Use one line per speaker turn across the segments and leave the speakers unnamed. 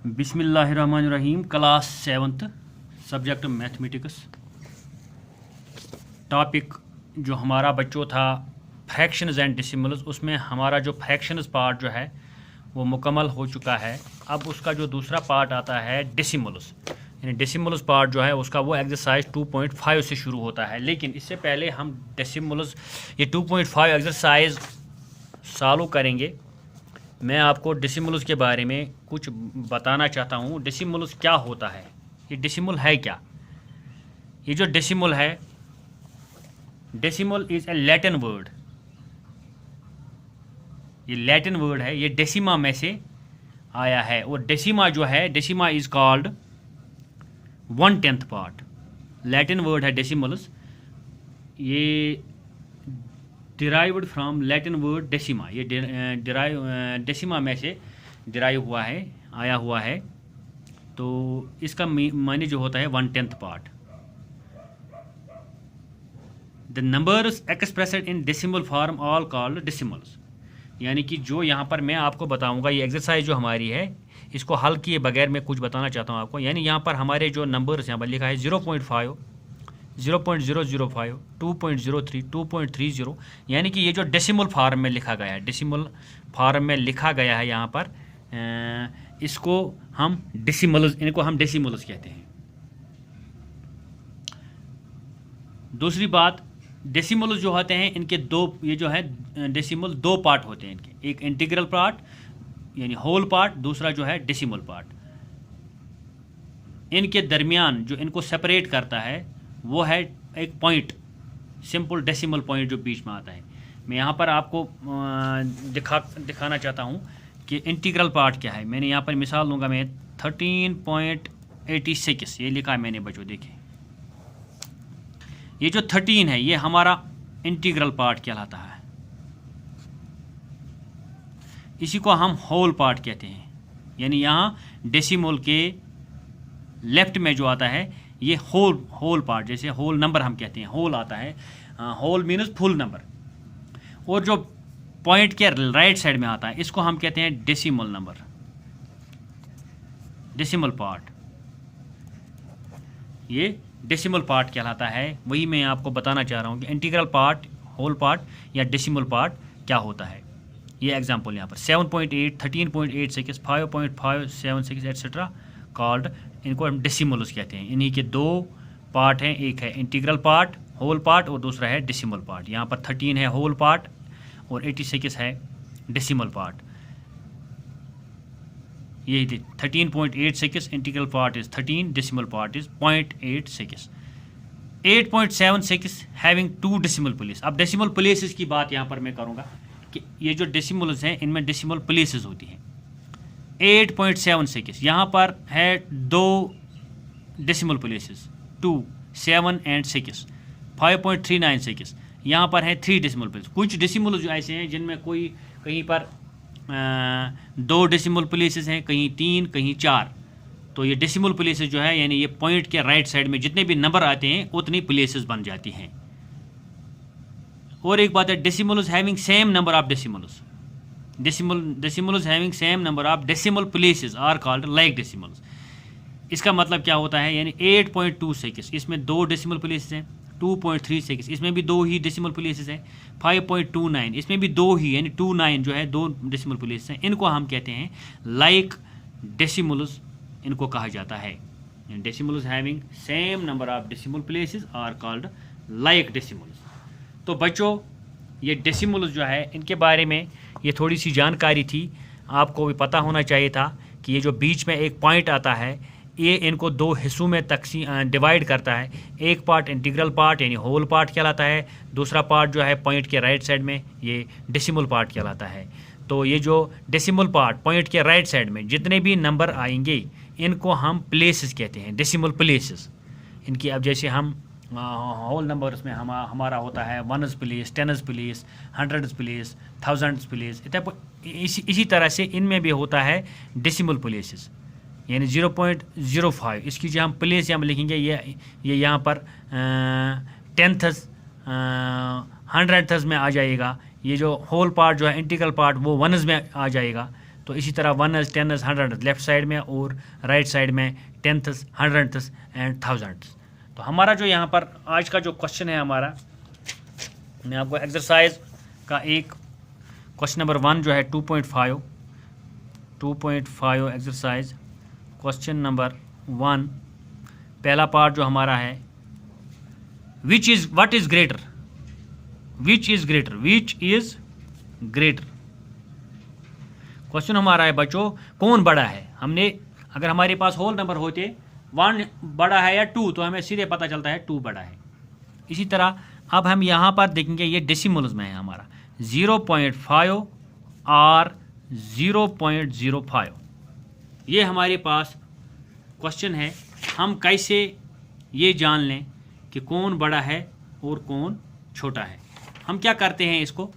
बिस्मिल्लाहिर्रहमानिर्रहीम। Class 7th, subject mathematics. Topic जो हमारा बच्चों था फ्रैक्शंस एंड डेसिमल्स, उसमें हमारा जो फ्रैक्शंस पार्ट जो है वो मुकम्मल हो चुका है। अब उसका जो दूसरा पार्ट आता है डेसिमल्स, यानी डेसिमल्स पार्ट जो है उसका वो एक्सरसाइज 2.5 से शुरू होता है। लेकिन इससे पहले हम डेसिमल्स ये 2.5 एक्सरसाइज सॉल्व करेंगे। मैं आपको डेसिमल्स के बारे में कुछ बताना चाहता हूँ। डेसिमल्स क्या होता है, ये डेसिमल है क्या? ये जो डेसिमल है, decimal is a Latin word. ये लैटिन वर्ड है, ये डेसिमा में से आया है। और डेसिमा जो है, डेसिमा is called 1/10 part. Latin word है डेसिमल्स। ये डिराइव्ड फ्रॉम लैटिन वर्ड डेसिमा। ये डेसिमा में से डिराइव हुआ है, आया हुआ है। तो इसका माने जो होता है 1/10 part. The numbers expressed in decimal form all called decimals. यानी कि जो यहाँ पर मैं आपको बताऊँगा, ये एक्सरसाइज जो हमारी है, इसको हल किए बगैर मैं कुछ बताना चाहता हूँ आपको। यानी यहाँ पर हमारे जो नंबर्स यहाँ पर लिखा है 0.5, 0.005, 2.03, 2.30, यानी कि ये जो डेसिमल फार्म में लिखा गया है, डेसिमल फार्म में लिखा गया है यहाँ पर, इसको हम डेसिमल्स, इनको हम डेसिमल्स कहते हैं। दूसरी बात, डेसिमल्स जो होते हैं इनके दो, ये जो है डेसिमल दो पार्ट होते हैं इनके। एक इंटीग्रल पार्ट यानी होल पार्ट, दूसरा जो है डेसिमल पार्ट। इनके दरमियान जो इनको सेपरेट करता है वो है एक पॉइंट, सिंपल डेसिमल पॉइंट जो बीच में आता है। मैं यहाँ पर आपको दिखाना चाहता हूँ कि इंटीग्रल पार्ट क्या है। मैंने यहाँ पर मिसाल लूँगा, मैं 13.86 ये लिखा है मैंने बच्चों, देखिए ये जो 13 है ये हमारा इंटीग्रल पार्ट कहलाता है। इसी को हम होल पार्ट कहते हैं। यानी यहाँ डेसिमल के लेफ्ट में जो आता है ये होल पार्ट, जैसे होल नंबर हम कहते हैं, होल आता है। Whole means full number. और जो पॉइंट के राइट साइड में आता है इसको हम कहते हैं डेसिमल नंबर, डेसिमल पार्ट। ये डेसिमल पार्ट कहलाता है। वही मैं आपको बताना चाह रहा हूँ कि इंटीग्रल पार्ट, होल पार्ट या डेसिमल पार्ट क्या होता है। ये एग्जांपल यहाँ पर 7.8, 13.86, 5.576 एट्सेट्रा कॉल्ड, इनको हम डेसिमल्स कहते हैं। इन्हीं के दो पार्ट हैं, एक है इंटीग्रल पार्ट, होल पार्ट, और दूसरा है डेसिमल पार्ट। यहाँ पर 13 है होल पार्ट और 86 है डेसिमल पार्ट। ये 13.86 integral part is 13, decimal part is 0.86। 8.76 having 2 decimal place. अब डेसिमल प्लेसेस की बात यहाँ पर मैं करूँगा कि ये जो डेसिमल्स हैं इनमें डेसिमल प्लेसेस होती हैं। 8.76 यहाँ पर है 2 डेसिमल प्लेसेस, 2, 7 एंड 6। 5.396 यहाँ पर है 3 डेसिमल प्लेस। कुछ डेसिमल जो ऐसे हैं जिनमें कोई कहीं पर 2 डेसिमल प्लेसेस हैं, कहीं 3, कहीं 4। तो ये डेसिमल प्लेसेस जो है, यानी ये पॉइंट के राइट साइड में जितने भी नंबर आते हैं उतनी प्लेसेस बन जाती हैं। और एक बात है, decimals having same number of decimals. Decimals having same number of decimal places are called like decimals. इसका मतलब क्या होता है, यानी 8.26 इसमें 2 डेसिमल प्लेसेस हैं, 2.36 इसमें भी 2 ही डेसिमल प्लेसेस हैं, 5.29 इसमें भी 2 ही, यानी 29 जो है 2 डेसिमल प्लेसेस हैं। इनको हम कहते हैं लाइक डेसिमल्स, इनको कहा जाता है। Decimals having same number of decimal places are called like decimals. तो बच्चों, ये डेसिमल्स जो है इनके बारे में ये थोड़ी सी जानकारी थी, आपको भी पता होना चाहिए था कि ये जो बीच में एक पॉइंट आता है ये इनको 2 हिस्सों में डिवाइड करता है। एक पार्ट इंटीग्रल पार्ट यानी होल पार्ट कहलाता है, दूसरा पार्ट जो है पॉइंट के राइट साइड में ये डेसिमल पार्ट कहलाता है। तो ये जो डेसिमल पार्ट पॉइंट के राइट साइड में जितने भी नंबर आएंगे इनको हम प्लेसेस कहते हैं, डेसिमल प्लेसेस इनकी। अब जैसे हम होल नंबर्स में हमारा होता है 1s place, 10s place, 100s place, 1000s place, इसी तरह से इनमें भी होता है डेसिमल प्लेसेस। यानी 0.05 इसकी जो हम प्लेस यहाँ लिखेंगे, ये यहाँ पर 10th 100th में आ जाएगा। ये जो होल पार्ट जो है इंटीग्रल पार्ट वो 1s में आ जाएगा। तो इसी तरह 1s 10s 100s left side में और राइट साइड में 10ths 100ths एंड 1000ths। तो हमारा जो यहाँ पर आज का जो क्वेश्चन है हमारा, मैं आपको एक्सरसाइज का एक क्वेश्चन नंबर 1 जो है 2.5 एक्सरसाइज क्वेश्चन नंबर 1 पहला पार्ट जो हमारा है, what is greater, which is greater. Question हमारा है बच्चों, कौन बड़ा है। हमने अगर हमारे पास होल नंबर होते 1 बड़ा है या 2 तो हमें सीधे पता चलता है 2 बड़ा है। इसी तरह अब हम यहाँ पर देखेंगे, ये डेसिमल्स में है हमारा 0.5 और 0.05, ये हमारे पास क्वेश्चन है। हम कैसे ये जान लें कि कौन बड़ा है और कौन छोटा है। हम क्या करते हैं इसको,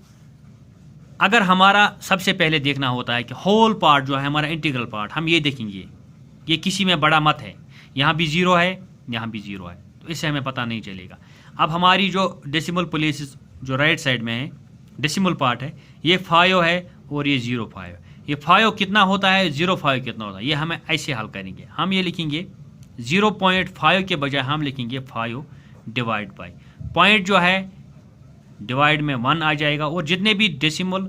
अगर हमारा सबसे पहले देखना होता है कि होल पार्ट जो है हमारा इंटीग्रल पार्ट, हम ये देखेंगे ये किसी में बड़ा मत है, यहाँ भी 0 है यहाँ भी 0 है, तो इससे हमें पता नहीं चलेगा। अब हमारी जो डेसिमल प्लेसेस जो राइट साइड में है, डेसिमल पार्ट है, ये 5 है और ये 0.5 है। ये 5 कितना होता है, 0.5 कितना होता है, ये हमें ऐसे हल करेंगे। हम ये लिखेंगे 0.5 के बजाय हम लिखेंगे 5 डिवाइड बाई, पॉइंट जो है डिवाइड में 1 आ जाएगा, और जितने भी डेसिमल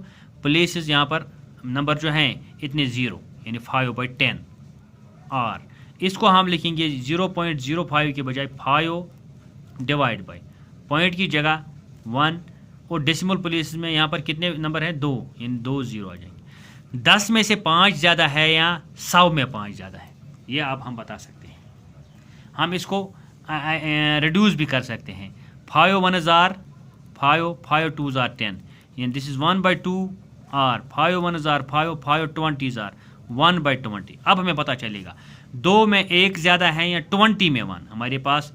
प्लेसेस यहाँ पर नंबर जो हैं इतने 0, यानी 5/10, और इसको हम लिखेंगे 0.05 के बजाय 5 डिवाइड बाई, पॉइंट की जगह 1, और डेसिमल प्लेसेस में यहाँ पर कितने नंबर हैं, 2, यानी 2 0 आ जाएंगे। 10 में से 5 ज़्यादा है या 100 में 5 ज़्यादा है, ये अब हम बता सकते हैं। हम इसको रिड्यूस भी कर सकते हैं। 5 1s are 5, 5 2s are 10, यानी दिस इज 1/2, और 5 1s are 5, 5 20s are 1/20। अब हमें पता चलेगा 2 में 1 ज़्यादा है या 20 में 1। हमारे पास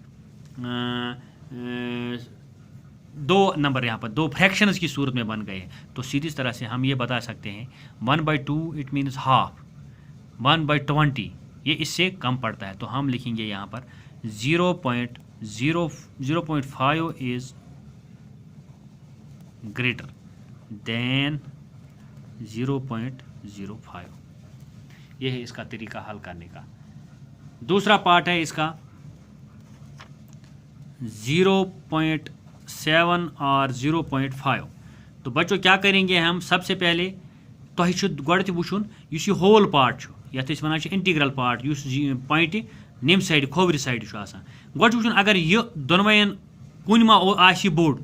2 नंबर यहाँ पर 2 फ्रैक्शंस की सूरत में बन गए हैं, तो सीधी तरह से हम ये बता सकते हैं 1/2 इट मीन्स हाफ, 1/20 ये इससे कम पड़ता है, तो हम लिखेंगे यहाँ पर 0.5 इज ग्रेटर देन 0.05। यह है इसका तरीका हल करने का। दूसरा पार्ट है इसका 0.7 और 0.5। तो बच्चों क्या करेंगे हम, सबसे पहले तो गोड वुचुन यह होल पार्ट यथ वन इंटीग्रल पार्ट पॉइंट नेम साइड खोवर साइड गोड वुचुन अगर यह दोनवन कुन मा आसि बोड़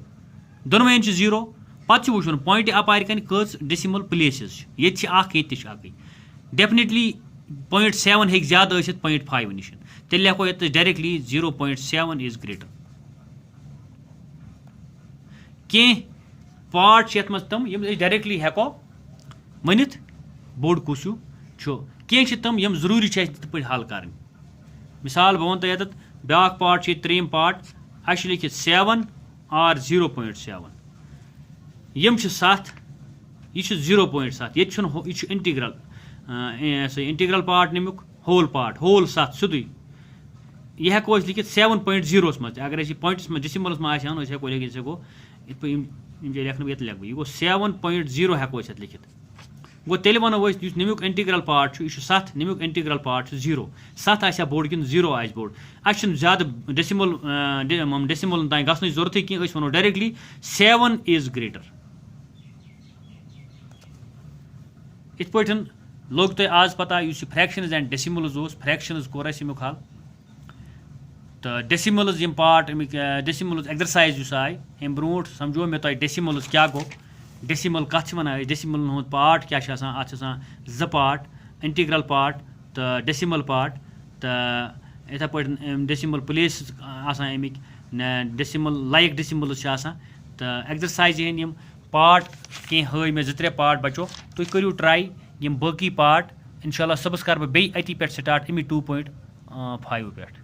दोनवन 0 पत् वुचुन पॉइंट अपार कन कच डेसिमल प्लेसेस ये डेफिनेटली 0.7 हेक ज्यादा 0.5 निश, तेल हेको ये डायरेक्टली 0.7 इज ग्रेटर। कह पार्ट ये तम डायरेक्टली हेको वनित बोड़ कुस कह तम यम जरूरी पे हल कर। मिसाल बह वन तो ये ब्या पार्ट त्रीम पार्ट अस लिखित 7 और 0.7, यम 7 यह 0.7, ये इंटीग्रल इंटीग्रल पार्ट नमुक होल पार्ट होल 7 सीधे यह हेको लिखित 7.0 मज, अगर पॉइंट्स में डेसिमल्स में हेको लिखित गो लिखन ये लिख यह गो 7.0 हेको लिखित। गो तेल वनो नमुक इंटीग्रल पार्ट यह 7, नमुक इंटीग्रल पार्ट 0, 7 आसा बोड़ कि 0 आस बोड़। अस ज्यादा डेसिमल तान गसन जरूरत कह वो डायरेक्टली 7 इज ग्रेटर। इत पे लोग तो आज पता फ्रैक्शंस एंड डेसिमल्स फ्रैक्शंस कोर अमुक हल, तो डेसिमल्स यम पार्ट डेसिमल्स एक्सरसाइज आय अम ब्रो समझो मे तुम डेसिमल्स क्या गो, डेसिमल कत वन, डेसिमल हूँ पार्ट क्या अत 2 पार्ट इंटीग्रल पार्ट तो डेसिमल पार्ट, तो इथे पे डेसिमल प्लेस अमिक डेसिमल लाइक डेसिमल्स तो एक्सरसाइज हंद पार्ट कह हई मे 2-3 पार्ट बचो, तुम करू ट्राई यम बाकी पार्ट इंशाल्लाह सबस कर बे अति पे स्टार्ट अमी 2.5 पे।